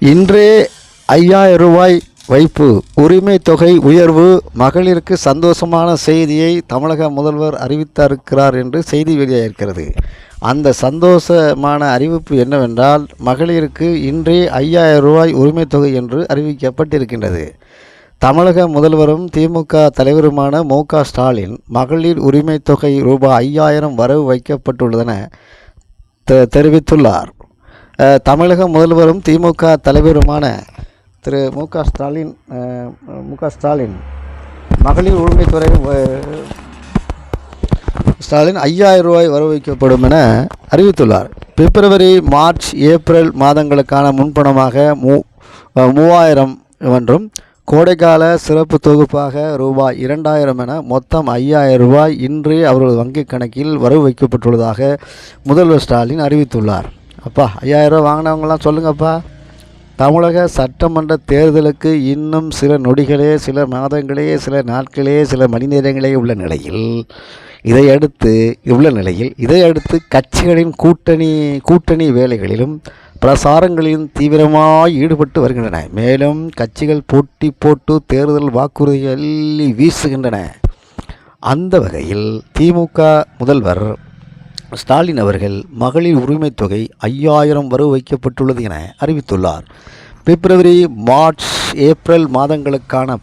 இன்றே 5000 ரூபாய் வைப்பு உரிமை தொகை உயர்வு மகளிருக்கு சந்தோஷமான செய்தியை தமிழக முதல்வர் அறிவித்திருக்கிறார் என்று செய்தி வெளியாகிருக்கிறது. அந்த சந்தோஷமான அறிவிப்பு என்னவென்றால், மகளிருக்கு இன்றே 5000 ரூபாய் உரிமை தொகை என்று அறிவிக்கப்பட்டிருக்கின்றது. தமிழக முதல்வரும் திமுக தலைவருமான மு.க. ஸ்டாலின் மகளிர் உரிமை தொகை ரூபாய் 5000 வரவு வைக்கப்பட்டுள்ளதென தெரிவித்துள்ளார். தமிழக முதல்வரும் திமுக தலைவருமான திரு மு.க. ஸ்டாலின் மகளிர் உரிமைத்துறை ஸ்டாலின் 5000 ரூபாய் வரவு வைக்கப்படும் என அறிவித்துள்ளார். பிப்ரவரி, மார்ச், ஏப்ரல் மாதங்களுக்கான முன்பணமாக 3000 என்றும் கோடைக்கால சிறப்பு தொகுப்பாக ரூபாய் 2000 என மொத்தம் 5000 ரூபாய் இன்றே அவர்கள் வங்கிக் கணக்கில் வரவு வைக்கப்பட்டுள்ளதாக முதல்வர் ஸ்டாலின் அறிவித்துள்ளார். அப்பா 5000 ரூபா வாங்கினவங்களாம் சொல்லுங்கப்பா. தமிழக சட்டமன்ற தேர்தலுக்கு இன்னும் சில நொடிகளே, சில மாதங்களே, சில நாட்களே, சில மணி நேரங்களே உள்ள நிலையில் இதையடுத்து கட்சிகளின் கூட்டணி வேலைகளிலும் பிரசாரங்களிலும் தீவிரமாக ஈடுபட்டு வருகின்றன. மேலும் கட்சிகள் போட்டி போட்டு தேர்தல் வாக்குறுதிகளை வீசுகின்றன. அந்த வகையில் திமுக முதல்வர் ஸ்டாலின் அவர்கள் மகளிர் உரிமை தொகை 5000 வரவு வைக்கப்பட்டுள்ளது என அறிவித்துள்ளார். பிப்ரவரி, மார்ச், ஏப்ரல் மாதங்களுக்கான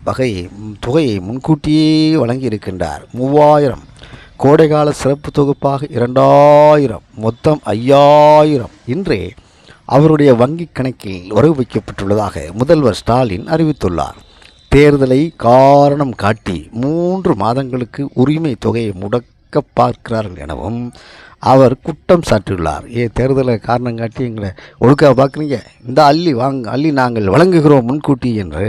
தொகையை முன்கூட்டியே வழங்கியிருக்கின்றார். 3000 கோடைகால சிறப்பு தொகுப்பாக 2000 மொத்தம் 5000 இன்றே அவருடைய வங்கிக் கணக்கில் வரவு வைக்கப்பட்டுள்ளதாக முதல்வர் ஸ்டாலின் அறிவித்துள்ளார். தேர்தலை காரணம் காட்டி 3 மாதங்களுக்கு உரிமை தொகையை முடக்க பார்க்கிறார்கள் எனவும் அவர் குற்றம் சாட்டியுள்ளார். தேர்தலை காரணம் காட்டி எங்களை ஒழுக்கா பார்க்குறீங்க, இந்த அள்ளி நாங்கள் வழங்குகிறோம் முன்கூட்டி என்று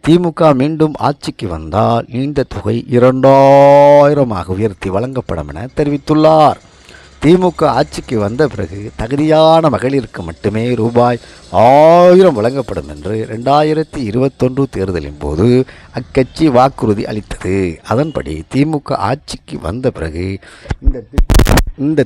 திமுக மீண்டும் ஆட்சிக்கு வந்தால் இந்த தொகை 2000 உயர்த்தி வழங்கப்படும் என தெரிவித்துள்ளார். திமுக ஆட்சிக்கு வந்த பிறகு தகுதியான மகளிருக்கு மட்டுமே ரூபாய் 1000 வழங்கப்படும் என்று 2021 தேர்தலின் போது அக்கட்சி வாக்குறுதி அளித்தது. அதன்படி திமுக ஆட்சிக்கு வந்த பிறகு இந்த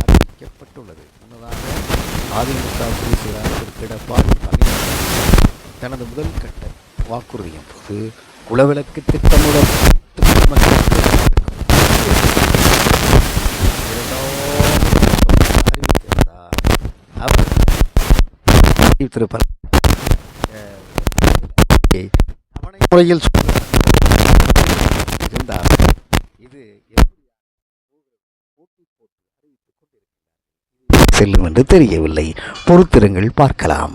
அறிவிக்கப்பட்டுள்ளது. முன்னதாக அதிமுக தனது முதல் கட்ட வாக்குறுதியின் போது குலவிளக்கு திட்டமுடன் அறிவித்திருந்தார். அவர் முறையில் இருந்தார். இது செல்லும் என்று தெரியவில்லை. பொறுத்திருங்கள், பார்க்கலாம்.